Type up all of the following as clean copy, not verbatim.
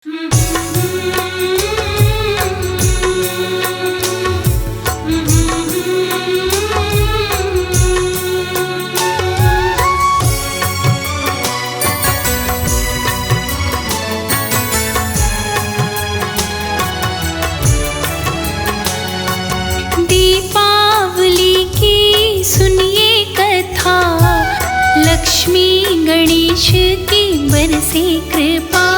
दीपावली की सुनिए कथा, लक्ष्मी गणेश की बरसे कृपा।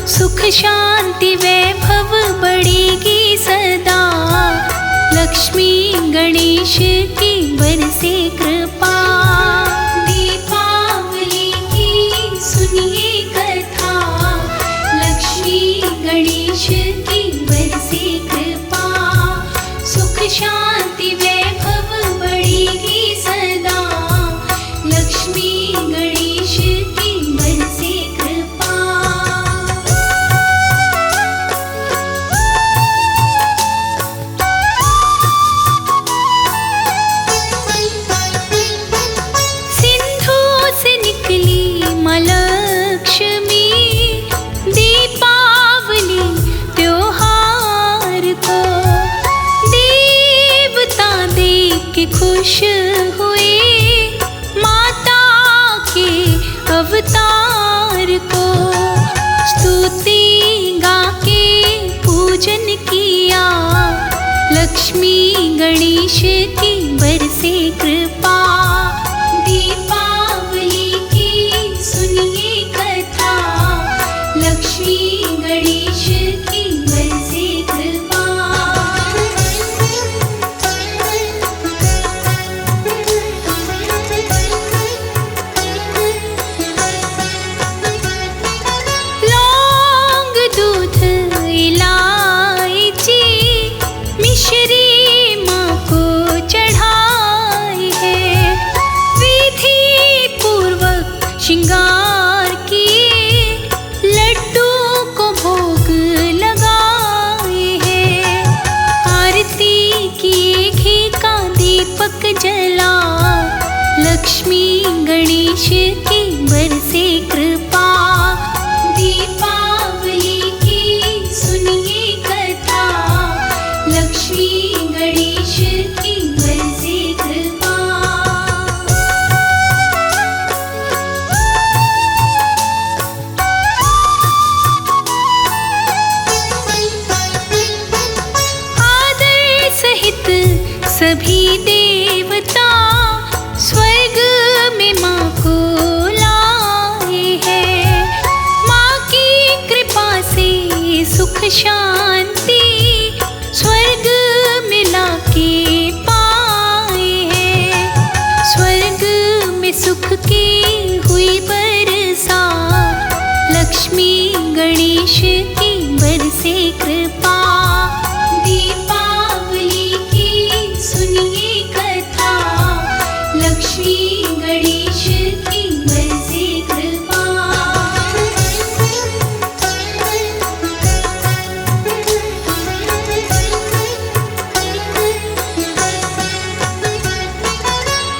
सुख शांति वैभव बढ़ेगी सदा, लक्ष्मी गणेश की बरसे कृपा। दीपावली की सुनिए कथा, लक्ष्मी गणेश की बरसे कृपा। सुख शांति वैभव बढ़ेगी सदा, लक्ष्मी गणेश की बरसे कृपा। सिंधु से निकली माँ लक्ष्मी, दीपावली त्योहार को देवता देख के खुश हुए, माता के अवतार को स्तुति गा के पूजन किया, लक्ष्मी गणेश की बरसे कृपा। दीपावली की सुनिए कथा, लक्ष्मी गणेश की बरसे कृपा। लौंग दूध इलायची मिश्री माँ को चढ़ाई है, विधि पूर्वक श्रृंगार किए, लड्डू को भोग लगाए हैं। आरती किए घी का दीपक जला, लक्ष्मी गणेश की बरसे कृपा। दीपावली की सुनिए कथा, लक्ष्मी गणेश की बरसे कृपा। आदर सहित सभी देवता स्वर्ग में माँ को लाए हैं। माँ की कृपा से सुख शांति स्वर्ग में लाके पाए हैं। स्वर्ग में सुख की हुई बरसा, लक्ष्मी गणेश की बरसे कृपा। दीपावली की सुनिए कथा, लक्ष्मी गणेश की बरसे कृपा।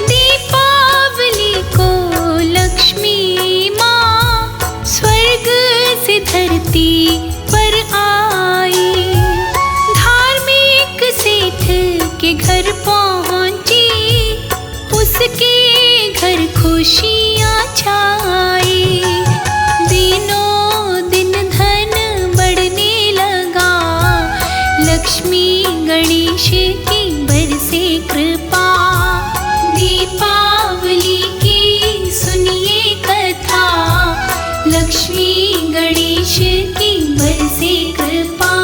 दीपावली को लक्ष्मी माँ स्वर्ग से धरती पर आई, धार्मिक सेठ के घर पहुँची, उसके घर खुशियाँ छाई। दिनों दिन धन बढ़ने लगा, लक्ष्मी गणेश की बरसे कृपा। दीपावली की सुनिए कथा, लक्ष्मी गणेश की बरसे कृपा।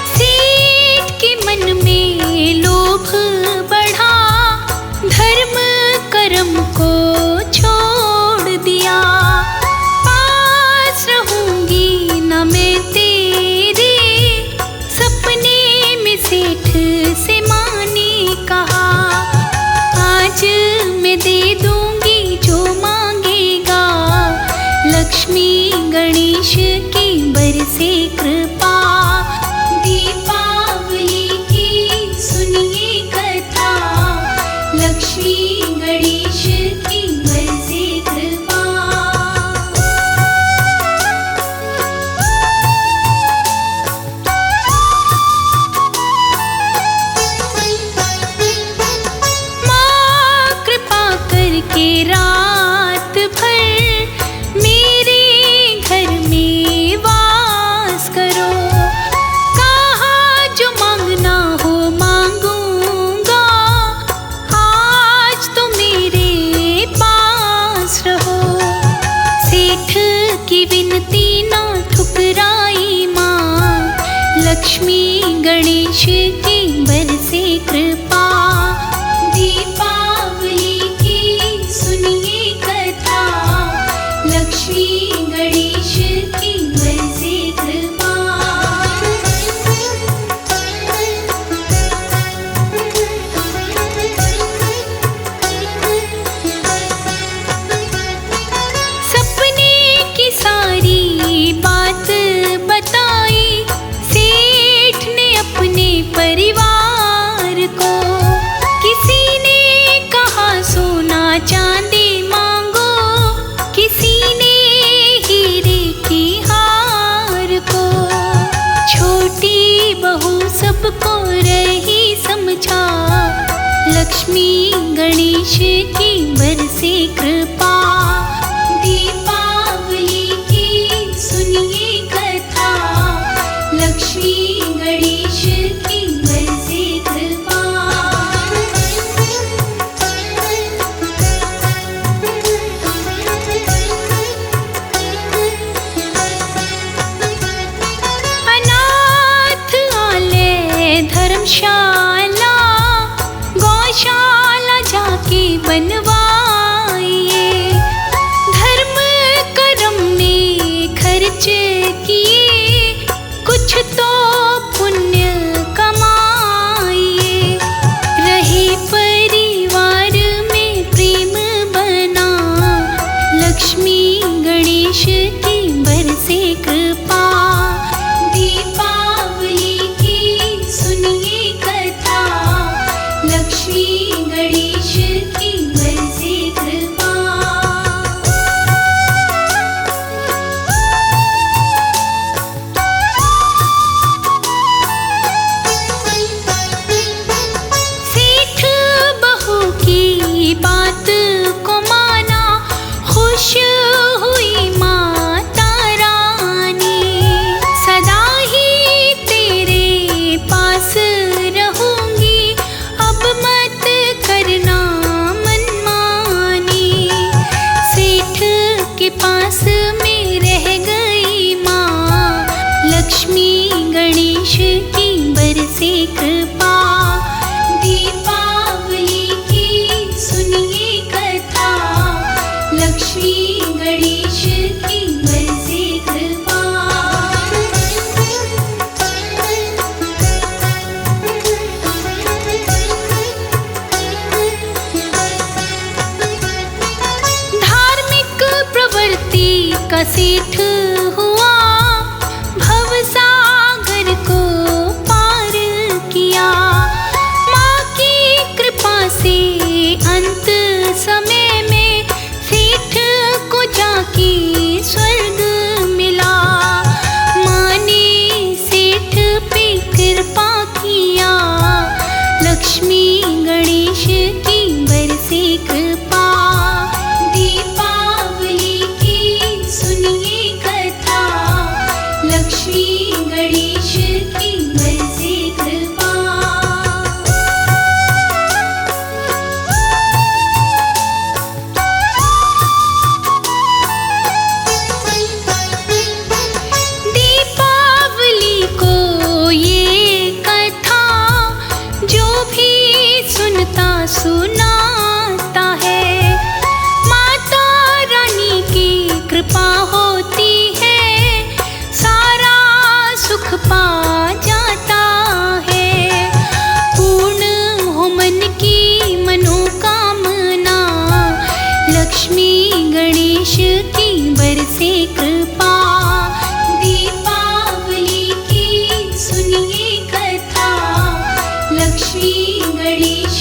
सेठ के मन में लोभ बढ़ा, धर्म कर्म को छोड़ दिया। पास रहूंगी न मैं तेरे, सपने में सेठ से माँ ने कहा, आज मैं दे दूंगी जो मांगेगा, लक्ष्मी गणेश की बरसे कृपा। दीपावली की सुनिए कृपा। दीपावली की सुनिए कथा, लक्ष्मी गणेश की बरसे कृपा। सपने की सारी बात बताई सेठ ने अपने परिवार को। किसी ने कहा सोना चांदी मांगो, किसी ने हीरे की हार को। छोटी बहू सबको रही समझा, लक्ष्मी गणेश की बरसे कृपा। दीपावली की सुनिए कथा, लक्ष्मी गणेश की बरसे कृपा। अनाथ आलय धर्मशाला गौशाला जाके बनवाइए। धर्म कर्म में खर्च किए, कुछ तो पुण्य कमाइए। रहे परिवार में प्रेम बना, लक्ष्मी गणेश की बरसे कृपा। दीपावली की सुनिए कथा, लक्ष्मी गणेश की बरसे कृपा। सेठ बहू की बात को माना, खुश हुई माता रानी। सदा ही तेरे पास रहूंगी, अब मत करना मनमानी। सेठ के पास में रह गई माँ, लक्ष्मी गणेश की बरसे कृपा। दीपावली की सुनिए कथा, लक्ष्मी गणेश की बरसे कृपा। धार्मिक प्रवृत्ति का सेठ हुआ, भवसागर को पार किया। माँ की कृपा से अंत समय में सेठ को जाके स्वर्ग मिला। माँ ने सेठ पे कृपा किया, लक्ष्मी गणेश की बरसे कृपा। दीपावली की सुनिए कथा, लक्ष्मी गणेश की बरसे कृपा। दीपावली को ये कथा जो भी सुनता सुनाता है, माता रानी की कृपा होती है, सारा सुख पा जाता है। पूर्ण हो मन की मनोकामना, लक्ष्मी गणेश की बरसे कृपा। दीपावली की सुनिए कथा, लक्ष्मी गणेश